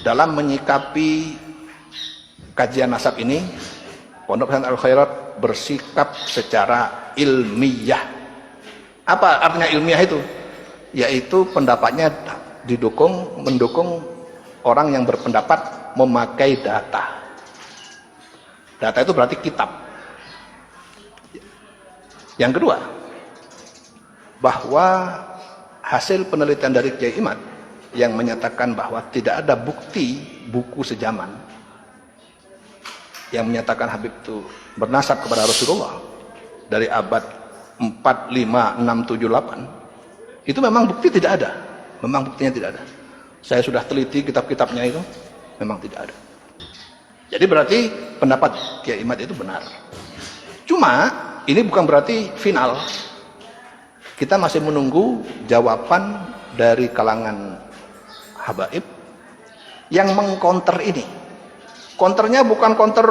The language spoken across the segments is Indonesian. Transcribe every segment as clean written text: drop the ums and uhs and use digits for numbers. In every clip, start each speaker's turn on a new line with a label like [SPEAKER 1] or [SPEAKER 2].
[SPEAKER 1] Dalam menyikapi kajian nasab ini, Pondok Pesantren Al Khairat bersikap secara ilmiah. Apa artinya ilmiah itu? Yaitu pendapatnya mendukung orang yang berpendapat memakai data. Data itu berarti kitab. Yang kedua, bahwa hasil penelitian dari Kiai Imad yang menyatakan bahwa tidak ada bukti buku sejaman yang menyatakan Habib itu bernasab kepada Rasulullah dari abad 4, 5, 6, 7, 8, itu memang bukti tidak ada. Memang buktinya tidak ada. Saya sudah teliti kitab-kitabnya itu, memang tidak ada. Jadi berarti pendapat Kiai Imad itu benar. Cuma ini bukan berarti final. Kita masih menunggu jawaban dari kalangan habaib yang mengkonter ini. Konternya bukan konter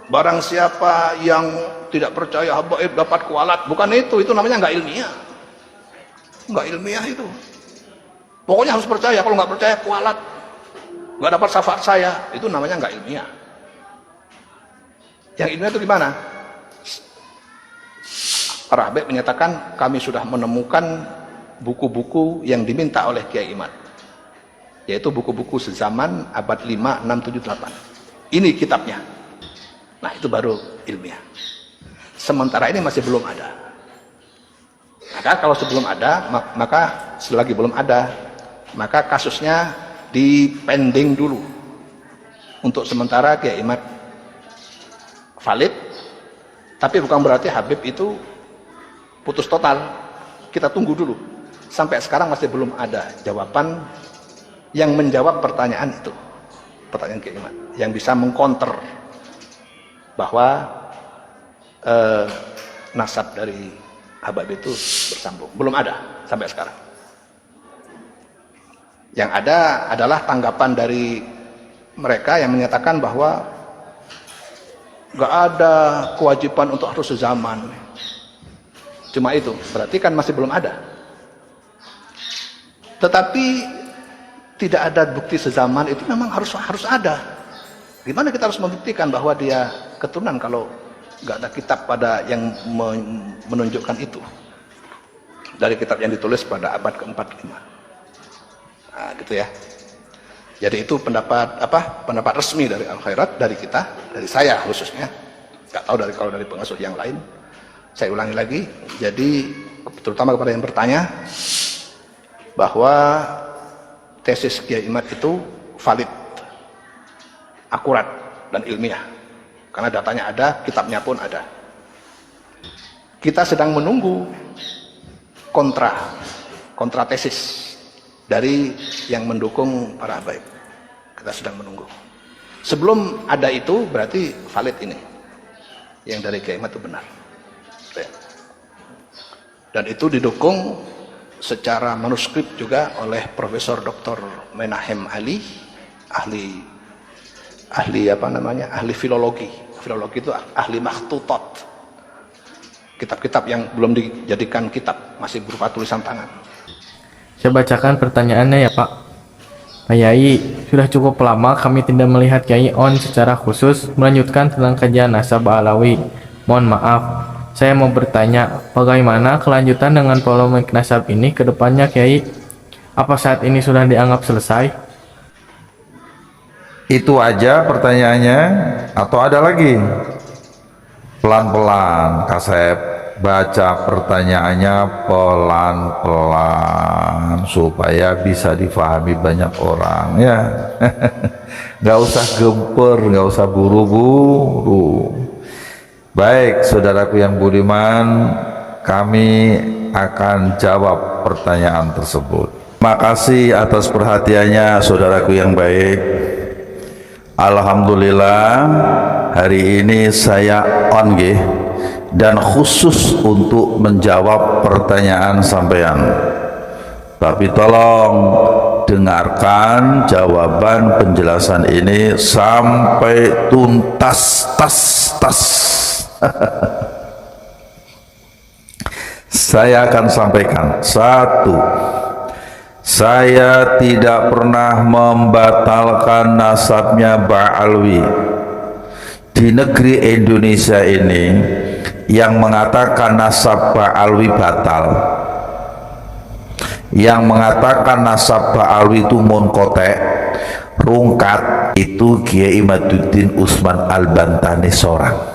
[SPEAKER 1] barang siapa yang tidak percaya habaib dapat kualat, bukan itu namanya nggak ilmiah. Nggak ilmiah itu. Pokoknya harus percaya, kalau nggak percaya kualat, nggak dapat syafaat saya, itu namanya nggak ilmiah. Yang ilmiah itu gimana? Para habaib menyatakan kami sudah menemukan buku-buku yang diminta oleh Kiai Imad, yaitu buku-buku sezaman abad 5, 6, 7, 8. Ini kitabnya. Nah, itu baru ilmiah. Sementara ini masih belum ada. Maka kalau sebelum ada, maka selagi belum ada, maka kasusnya dipending dulu. Untuk sementara Kiai Imad valid, tapi bukan berarti Habib itu putus total. Kita tunggu dulu. Sampai sekarang masih belum ada jawaban yang menjawab pertanyaan itu. Pertanyaan Kiai Imad yang bisa mengkonter bahwa nasab dari Habib itu bersambung. Belum ada sampai sekarang. Yang ada adalah tanggapan dari mereka yang menyatakan bahwa gak ada kewajiban untuk harus sezaman. Cuma itu, berarti kan masih belum ada. Tetapi tidak ada bukti sezaman itu memang harus ada. Gimana kita harus membuktikan bahwa dia keturunan kalau nggak ada kitab pada yang menunjukkan itu dari kitab yang ditulis pada abad ke-4-5. Nah, gitu ya. Jadi itu pendapat resmi dari Al Khairat, dari kita, dari saya khususnya. Nggak tahu kalau dari pengasuh yang lain. Saya ulangi lagi. Jadi terutama kepada yang bertanya bahwa tesis Kiai Imad itu valid, akurat dan ilmiah. Karena datanya ada, kitabnya pun ada. Kita sedang menunggu kontra tesis dari yang mendukung para habaib. Kita sedang menunggu. Sebelum ada itu berarti valid ini. Yang dari Kiai Imad itu benar. Dan itu didukung secara manuskrip juga oleh Profesor Dr. Menahem Ali, ahli filologi. Filologi itu ahli makhtutat. Kitab-kitab yang belum dijadikan kitab, masih berupa tulisan tangan.
[SPEAKER 2] Saya bacakan pertanyaannya ya Pak. Pak Yai, sudah cukup lama kami tidak melihat Kiai On secara khusus melanjutkan tentang kajian nasab Alawi. Mohon maaf, saya mau bertanya, bagaimana kelanjutan dengan polemik nasab ini ke depannya Kiai? Apa saat ini sudah dianggap selesai?
[SPEAKER 3] Itu aja pertanyaannya atau ada lagi? Pelan-pelan Kasep, baca pertanyaannya pelan-pelan supaya bisa difahami banyak orang ya. Nggak usah gemper, nggak usah buru-buru. Baik, saudaraku yang budiman, kami akan jawab pertanyaan tersebut. Terima kasih atas perhatiannya saudaraku yang baik. Alhamdulillah hari ini saya on dan khusus untuk menjawab pertanyaan sampean. Tapi tolong dengarkan jawaban penjelasan ini sampai tuntas tas. Saya akan sampaikan. Satu, Saya tidak pernah membatalkan nasabnya Ba'alwi. Di negeri Indonesia ini yang mengatakan nasab Ba'alwi batal, yang mengatakan nasab Ba'alwi itu munqati', rungkat, itu Kiai Imaduddin Utsman Al-Bantani seorang.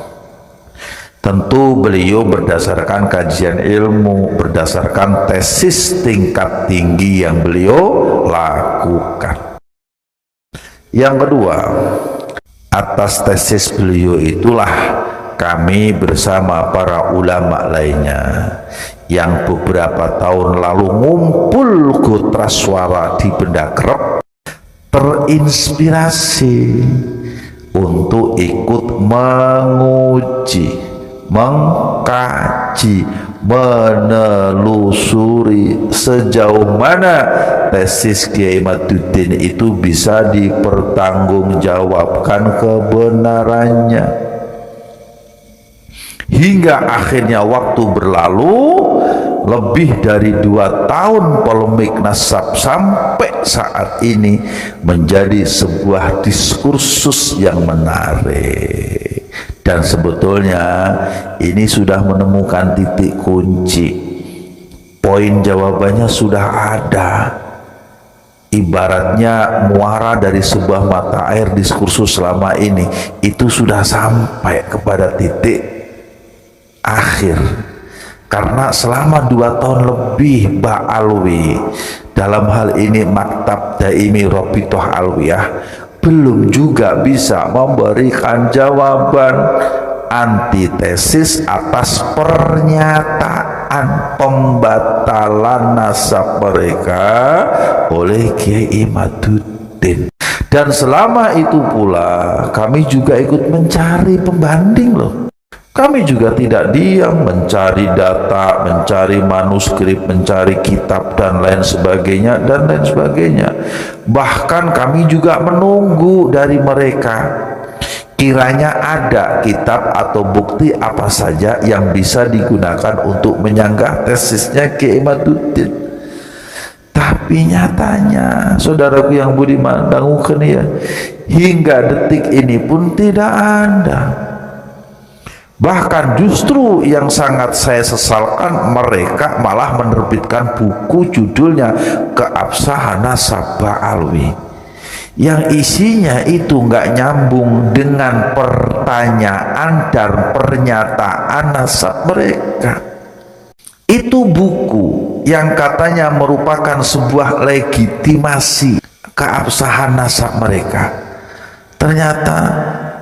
[SPEAKER 3] Tentu beliau berdasarkan kajian ilmu, berdasarkan tesis tingkat tinggi yang beliau lakukan. Yang kedua, atas tesis beliau itulah kami bersama para ulama lainnya yang beberapa tahun lalu ngumpul Gotra Swara di Benda Krep terinspirasi untuk ikut menguji, mengkaji, menelusuri sejauh mana tesis Kiai Imaduddin itu bisa dipertanggungjawabkan kebenarannya. Hingga akhirnya waktu berlalu, lebih dari 2 tahun polemik nasab sampai saat ini menjadi sebuah diskursus yang menarik. Dan sebetulnya ini sudah menemukan titik kunci. Poin jawabannya sudah ada. Ibaratnya muara dari sebuah mata air diskursus selama ini itu sudah sampai kepada titik akhir. Karena selama 2 tahun lebih Ba'alwi, dalam hal ini Maktab Daimi Rabithah Alwiyah, belum juga bisa memberikan jawaban antitesis atas pernyataan pembatalan nasab mereka oleh Kiai Imaduddin. Dan selama itu pula kami juga ikut mencari pembanding loh. Kami juga tidak diam mencari data, mencari manuskrip, mencari kitab dan lain sebagainya dan lain sebagainya. Bahkan kami juga menunggu dari mereka kiranya ada kitab atau bukti apa saja yang bisa digunakan untuk menyanggah tesisnya Kiai Imaduddin. Tapi nyatanya, saudaraku yang budiman, dangukeun ya, hingga detik ini pun tidak ada. Bahkan justru yang sangat saya sesalkan, mereka malah menerbitkan buku judulnya Keabsahan Nasab Ba'alwi, yang isinya itu nggak nyambung dengan pertanyaan dan pernyataan nasab mereka. Itu buku yang katanya merupakan sebuah legitimasi keabsahan nasab mereka. Ternyata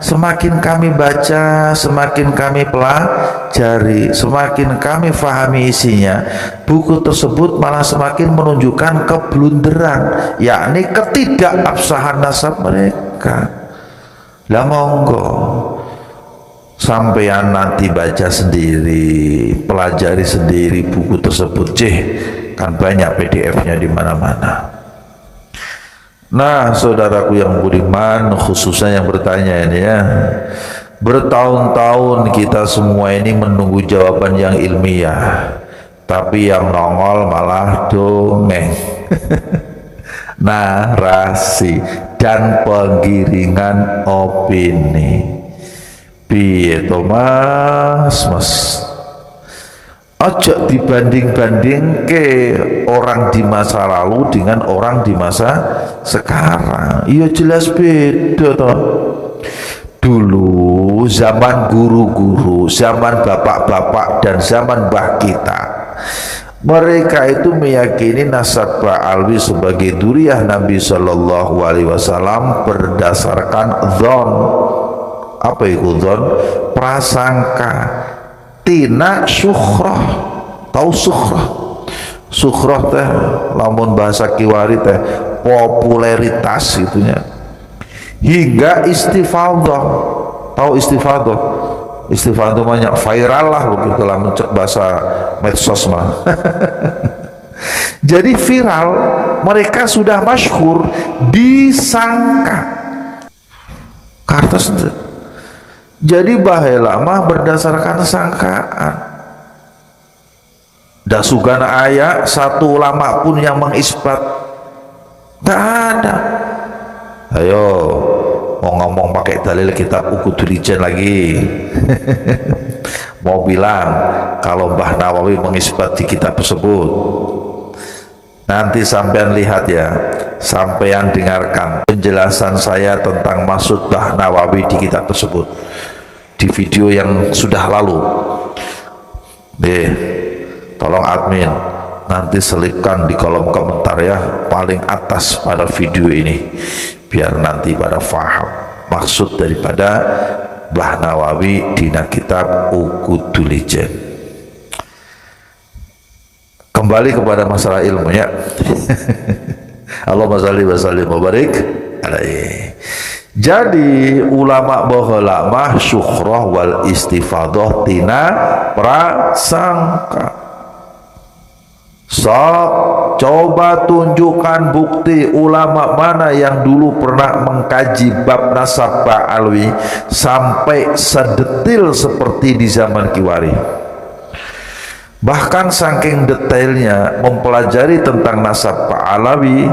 [SPEAKER 3] semakin kami baca, semakin kami pelajari, semakin kami fahami isinya, buku tersebut malah semakin menunjukkan keblunderan, yakni ketidakabsahan nasab mereka. Lah monggo sampean nanti baca sendiri, pelajari sendiri buku tersebut, kan banyak PDF-nya di mana-mana. Nah, saudaraku yang budiman, khususnya yang bertanya ini ya, bertahun-tahun kita semua ini menunggu jawaban yang ilmiah, tapi yang nongol malah dongeng, narasi dan penggiringan opini. Piye to mas? Ojo dibanding-banding ke orang di masa lalu dengan orang di masa sekarang. Iya jelas beda toh. Dulu zaman guru-guru, zaman bapak-bapak dan zaman mbah kita, mereka itu meyakini nasab Ba'alwi sebagai duriyah Nabi Shallallahu Alaihi Wasallam berdasarkan dzon. Apa itu dzon? Prasangka. Tina sukhroh. Tahu sukhroh? Sukhroh teh lamun bahasa kiwari teh popularitas itunya. Hingga istifadhah. Tahu istifadhah? Istifadhah banyak viral lah begitu lah mencek bahasa medsos mah. Jadi viral, mereka sudah masyhur, disangka. Kartos jadi bahaya lama berdasarkan sangkaan. Dasugana ayat satu ulama pun yang mengisbat, nggak ada. Ayo mau ngomong pakai dalil kitab Ukhudulijen lagi. Mau bilang kalau Mbah Nawawi mengisbat di kitab tersebut. Nanti sampean lihat ya, sampean dengarkan penjelasan saya tentang maksud Mbah Nawawi di kitab tersebut di video yang sudah lalu. Tolong admin nanti selipkan di kolom komentar ya, paling atas pada video ini, biar nanti pada faham maksud daripada Mbah Nawawi di kitab Ukhudulijen. Kembali kepada masalah ilmunya. Allahumma shalli wa sallim wa barik alaihi. Jadi ulama baheula mah syukhrah wal istifadah tina prasangka. Sok coba tunjukkan bukti ulama mana yang dulu pernah mengkaji bab nasab Ba'alwi sampai sedetil seperti di zaman Kiwari. Bahkan saking detailnya mempelajari tentang nasab Ba'alawi,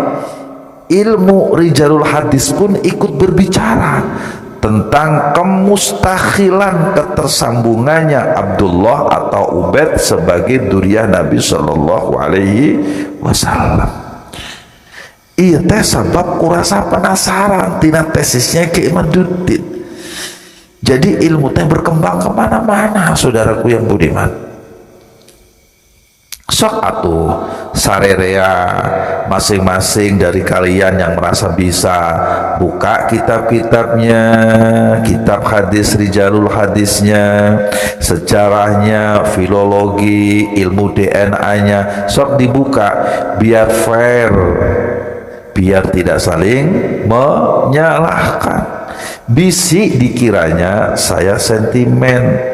[SPEAKER 3] ilmu rijalul hadis pun ikut berbicara tentang kemustakhilan ketersambungannya Abdullah atau Ubaid sebagai duriyah Nabi Shallallahu Alaihi Wasallam. Iya teh sebab kurasa penasaran tina tesisnya Ki Imaduddin. Jadi ilmu teh berkembang kemana-mana, saudaraku yang budiman. Sok atuh sarerea masing-masing dari kalian yang merasa bisa buka kitab-kitabnya, kitab hadis, rijalul hadisnya, sejarahnya, filologi, ilmu DNA-nya, sok dibuka biar fair, biar tidak saling menyalahkan. Bisi dikiranya saya sentimen,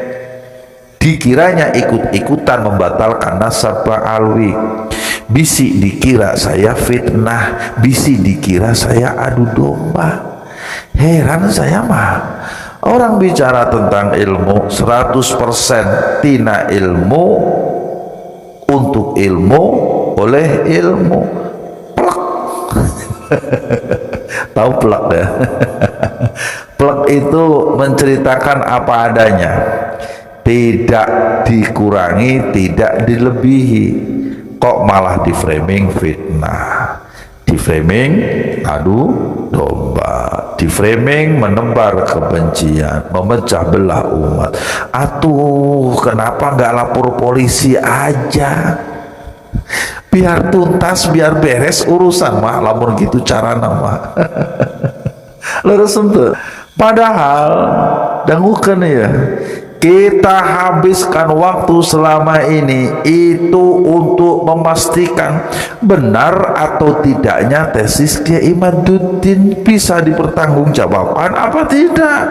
[SPEAKER 3] dikiranya ikut-ikutan membatalkan nasab Ba'alwi, bisi dikira saya fitnah, bisi dikira saya adu domba. Heran saya mah, orang bicara tentang ilmu 100% tina ilmu, untuk ilmu, oleh ilmu. Plek. Tahu plek ya? Plek itu menceritakan apa adanya, tidak dikurangi, tidak dilebihi. Kok malah di framing fitnah, di framing adu domba, di framing menebar kebencian, memecah belah umat. Atuh kenapa nggak lapor polisi aja, biar tuntas, biar beres urusan mah, lamun gitu cara nama. Lurus untuk padahal dangukeun ya, kita habiskan waktu selama ini itu untuk memastikan benar atau tidaknya tesis Kiai Imaduddin bisa dipertanggungjawabkan apa tidak.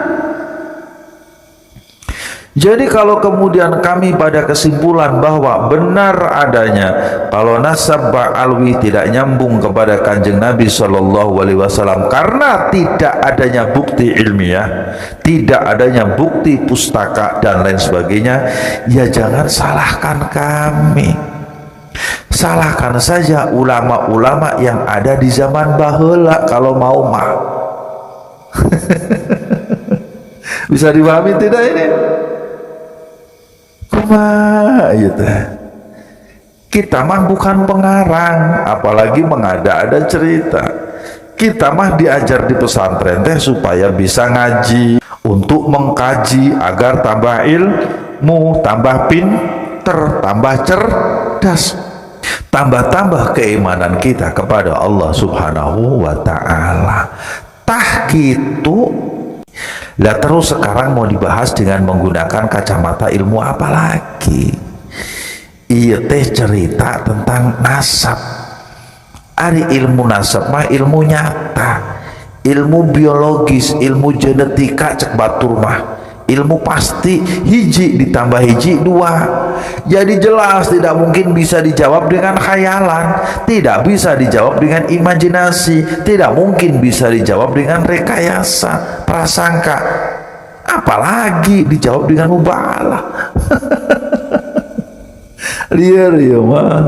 [SPEAKER 3] Jadi kalau kemudian kami pada kesimpulan bahwa benar adanya kalau nasab Ba'alwi tidak nyambung kepada Kanjeng Nabi Shallallahu Alaihi Wasallam karena tidak adanya bukti ilmiah, tidak adanya bukti pustaka dan lain sebagainya, ya jangan salahkan kami, salahkan saja ulama-ulama yang ada di zaman baheula kalau mau mah. Bisa dipahami tidak ini? Gitu. Kita mah bukan pengarang, apalagi mengada-ada cerita. Kita mah diajar di pesantren teh supaya bisa ngaji, untuk mengkaji agar tambah ilmu, tambah pinter, tambah cerdas, tambah-tambah keimanan kita kepada Allah Subhanahu wa Ta'ala. Tah gitu. Lah terus sekarang mau dibahas dengan menggunakan kacamata ilmu apa lagi? Iya teh cerita tentang nasab. Ari ilmu nasab mah ilmu nyata, ilmu biologis, ilmu genetika cek batur mah ilmu pasti, hiji ditambah hiji dua. Jadi jelas tidak mungkin bisa dijawab dengan khayalan, tidak bisa dijawab dengan imajinasi, tidak mungkin bisa dijawab dengan rekayasa, prasangka, apalagi dijawab dengan mubahalah. Liar ya mah.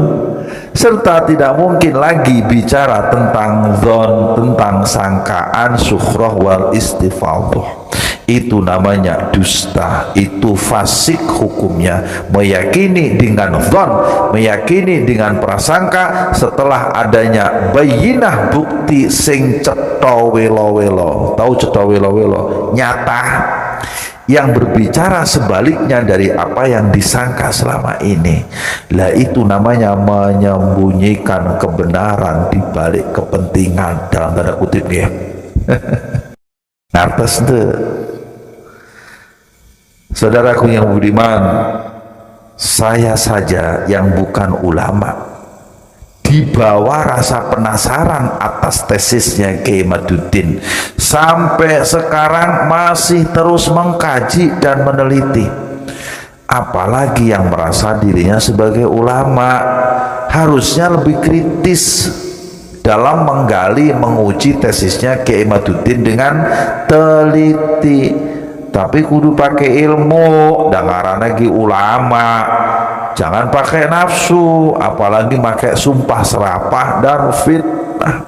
[SPEAKER 3] Serta tidak mungkin lagi bicara tentang zon, tentang sangkaan, syukroh wal istifadhah. Itu namanya dusta, itu fasik hukumnya. Meyakini dengan zon, meyakini dengan prasangka setelah adanya bayinah bukti sing cetha welo-welo. Tahu cetha welo-welo? Nyata, yang berbicara sebaliknya dari apa yang disangka selama ini. Lah itu namanya menyembunyikan kebenaran di balik kepentingan, dalam tanda kutip ya. Ngertes deh. Saudaraku yang budiman, saya saja yang bukan ulama dibawa rasa penasaran atas tesisnya Kiai Maduddin, sampai sekarang masih terus mengkaji dan meneliti. Apalagi yang merasa dirinya sebagai ulama, harusnya lebih kritis dalam menggali, menguji tesisnya Kiai Maduddin dengan teliti. Tapi kudu pakai ilmu, dengaran lagi ulama. Jangan pakai nafsu, apalagi pakai sumpah serapah dan fitnah.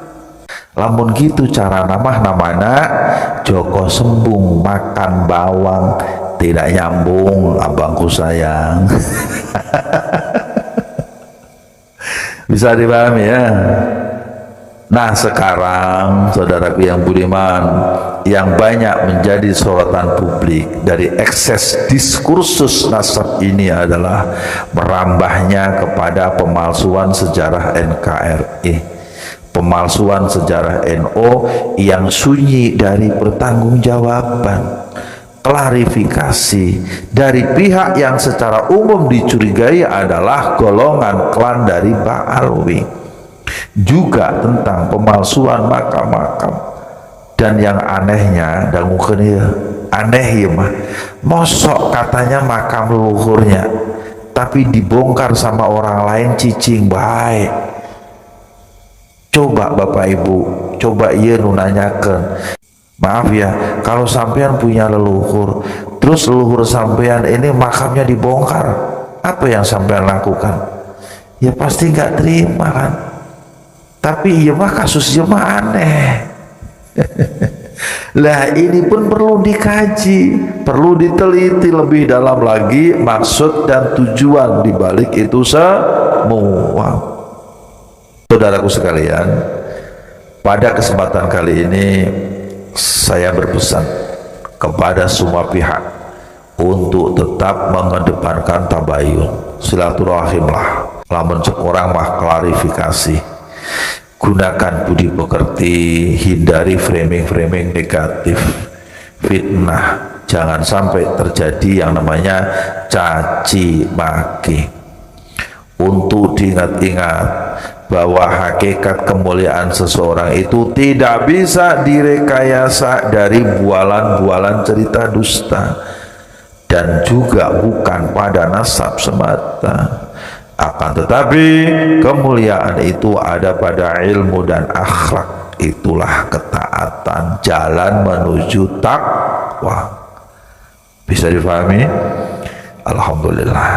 [SPEAKER 3] Lamun gitu cara namana Joko Sembung makan bawang, tidak nyambung abangku sayang. Bisa dipahami ya. Nah sekarang saudaraku yang budiman, yang banyak menjadi sorotan publik dari ekses diskursus nasab ini adalah merambahnya kepada pemalsuan sejarah NKRI, pemalsuan sejarah NO yang sunyi dari pertanggungjawaban, klarifikasi dari pihak yang secara umum dicurigai adalah golongan klan dari Ba'alwi. Juga tentang pemalsuan makam-makam. Dan yang anehnya, dan mungkin ya aneh ya mah, mosok katanya makam leluhurnya tapi dibongkar sama orang lain, cicing baik. Coba Bapak Ibu, coba iya nunanyakan, maaf ya, kalau sampean punya leluhur, terus leluhur sampean ini makamnya dibongkar, apa yang sampean lakukan? Ya pasti nggak terima kan. Tapi iya mah kasusnya mah aneh. Lah ini pun perlu dikaji, perlu diteliti lebih dalam lagi maksud dan tujuan dibalik itu semua. Saudaraku sekalian, pada kesempatan kali ini saya berpesan kepada semua pihak untuk tetap mengedepankan tabayun, silaturahimlah. Lamun orang mah klarifikasi, gunakan budi pekerti, hindari framing-framing negatif, fitnah. Jangan sampai terjadi yang namanya caci maki. Untuk diingat-ingat bahwa hakikat kemuliaan seseorang itu tidak bisa direkayasa dari bualan-bualan cerita dusta, dan juga bukan pada nasab semata. Akan tetapi kemuliaan itu ada pada ilmu dan akhlak. Itulah ketaatan, jalan menuju takwa. Bisa difahami? Alhamdulillah.